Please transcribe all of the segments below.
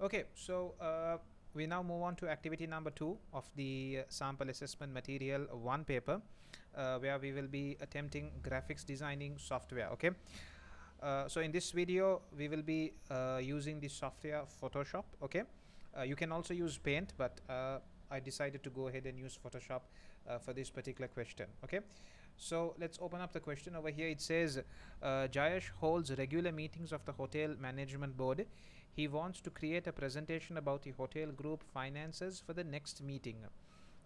Okay, so we now move on to activity number 2 of the sample assessment material 1 paper, where we will be attempting graphics designing software. Okay, so in this video we will be using the software Photoshop. Okay, you can also use Paint, but I decided to go ahead and use Photoshop for this particular question. Okay, so let's open up the question over here. It says Jayesh holds regular meetings of the hotel management board. He wants to create a presentation about the hotel group finances for the next meeting.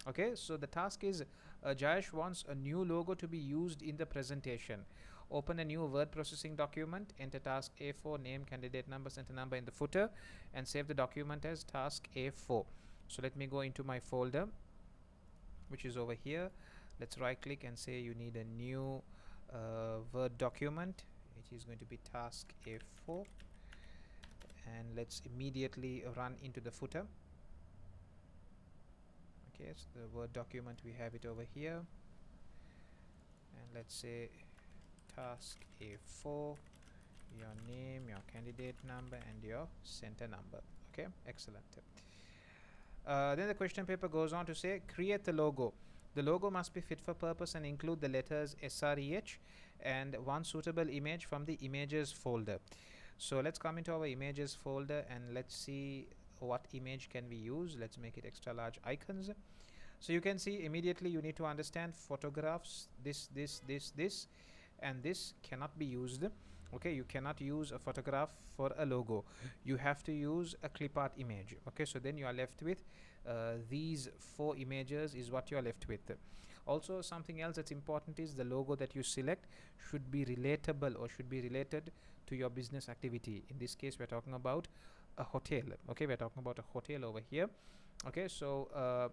Okay, so the task is Jayesh wants a new logo to be used in the presentation. Open a new word processing document, enter task A4, name, candidate number, center number in the footer, and save the document as task A4. So let me go into my folder, which is over here. Let's right click and say you need a new word document, which is going to be task A4, and let's immediately run into the footer. Okay, so the word document, we have it over here, and let's say task A4, your name, your candidate number, and your center number. Okay, excellent. Then the question paper goes on to say create the logo. The logo must be fit for purpose and include the letters SREH and one suitable image from the images folder. So let's come into our images folder and let's see what image can we use. Let's make it extra large icons. So you can see immediately you need to understand photographs, this, and this cannot be used. Okay, you cannot use a photograph for a logo. You have to use a clip art image. Okay, so then you are left with these 4 images is what you are left with. Also, something else that's important is the logo that you select should be relatable or should be related to your business activity. In this case, we're talking about a hotel. Okay, we're talking about a hotel over here. Okay, so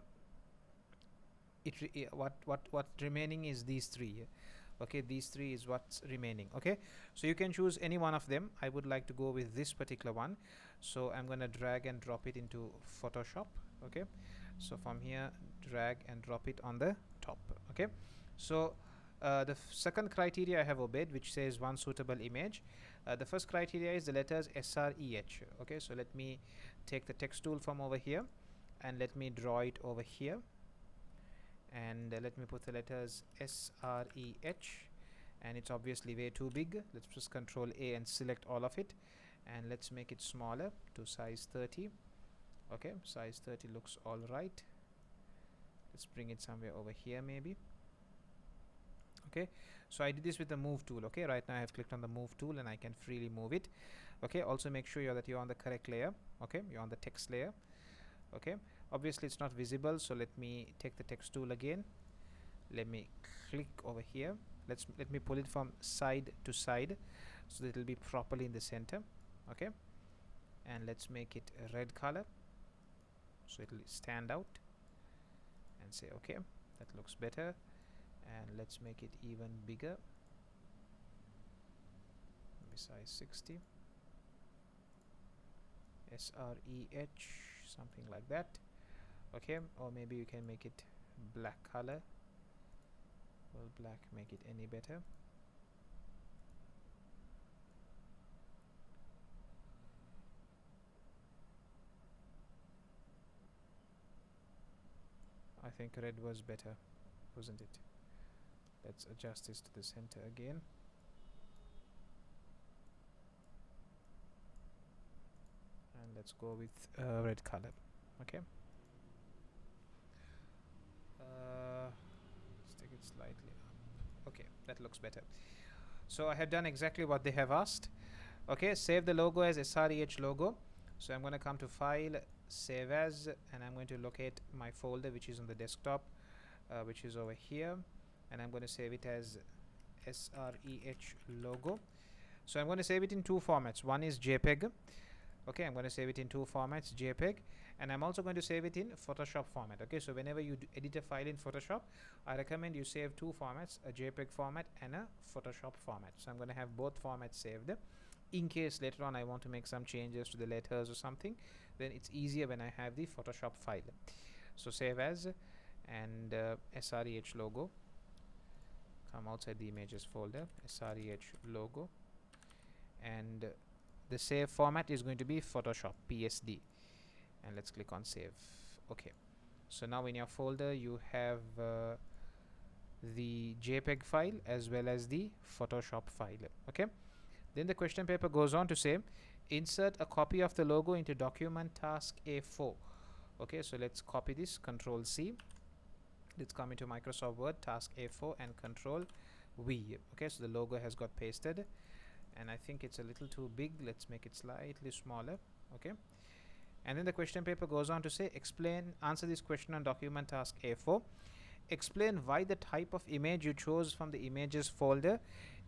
what remaining is these 3. Okay, these 3 is what's remaining. Okay, so you can choose any one of them. I would like to go with this particular one, so I'm gonna drag and drop it into Photoshop. Okay, so from here drag and drop it on the top. Okay, so the second criteria I have obeyed, which says one suitable image. The first criteria is the letters SREH. Okay, so let me take the text tool from over here and let me draw it over here, and let me put the letters SREH, and it's obviously way too big. Let's press Ctrl A and select all of it, and let's make it smaller to size 30. Okay, size 30 looks all right. Let's bring it somewhere over here maybe. Okay, so I did this with the move tool. Okay, right now I have clicked on the move tool and I can freely move it. Okay, also make sure that you're on the correct layer. Okay, you're on the text layer. Okay, obviously it's not visible, so let me take the text tool again. Let me click over here. Let me pull it from side to side so that it will be properly in the center. Okay, and let's make it a red color so it will stand out, and say okay, that looks better. And let's make it even bigger, maybe size 60. SREH, something like that. Okay, or maybe you can make it black color. Will black make it any better? I think red was better, wasn't it? Let's adjust this to the center again. And let's go with red color. Okay, let's take it slightly up. Okay, that looks better. So I have done exactly what they have asked. Okay, save the logo as SREH logo. So I'm going to come to file, save as, and I'm going to locate my folder which is on the desktop, which is over here, and I'm going to save it as SREH logo. So I'm going to save it in 2 formats. One is JPEG. Okay, I'm going to save it in 2 formats, JPEG, and I'm also going to save it in Photoshop format. Okay, so whenever you edit a file in Photoshop, I recommend you save 2 formats, a JPEG format and a Photoshop format. So I'm going to have both formats saved. In case later on I want to make some changes to the letters or something, then it's easier when I have the Photoshop file. So save as, and SREH logo. Come outside the images folder, SREH logo, and the save format is going to be Photoshop PSD, and let's click on save. Okay, so now in your folder you have the JPEG file as well as the Photoshop file. Okay, then the question paper goes on to say insert a copy of the logo into document task A4. Okay, so let's copy this, Control C. Let's come into Microsoft Word, task A4, and Control V. Okay, so the logo has got pasted, and I think it's a little too big. Let's make it slightly smaller. Okay, and then the question paper goes on to say answer this question on document task A4. Explain why the type of image you chose from the images folder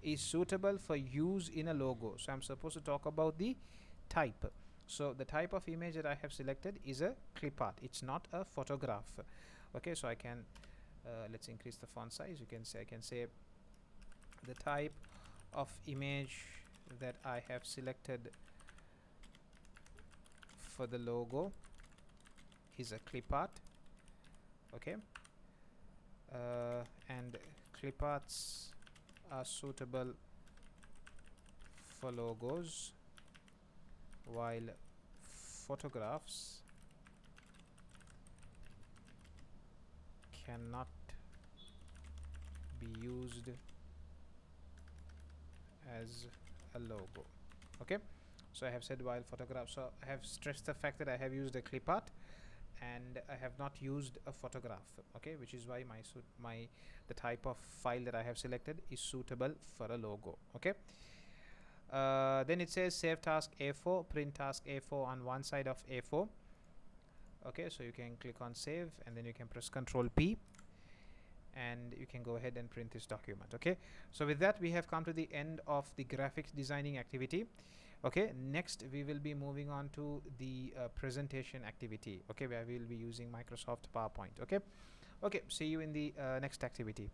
is suitable for use in a logo. So I'm supposed to talk about the type. So the type of image that I have selected is a clip art. It's not a photograph. Okay, so I can let's increase the font size. I can say the type of image that I have selected for the logo is a clip art. Okay, and clip arts are suitable for logos, while photographs cannot be used as a logo. Okay, so I have said while photographs, so I have stressed the fact that I have used a clip art and I have not used a photograph. Okay, which is why the type of file that I have selected is suitable for a logo. Okay, then it says save task A4, print task A4 on one side of A4. Okay, so you can click on save and then you can press Control P and you can go ahead and print this document. Okay, so with that we have come to the end of the graphics designing activity. Okay, next we will be moving on to the presentation activity. Okay, where we will be using Microsoft PowerPoint. Okay, see you in the next activity.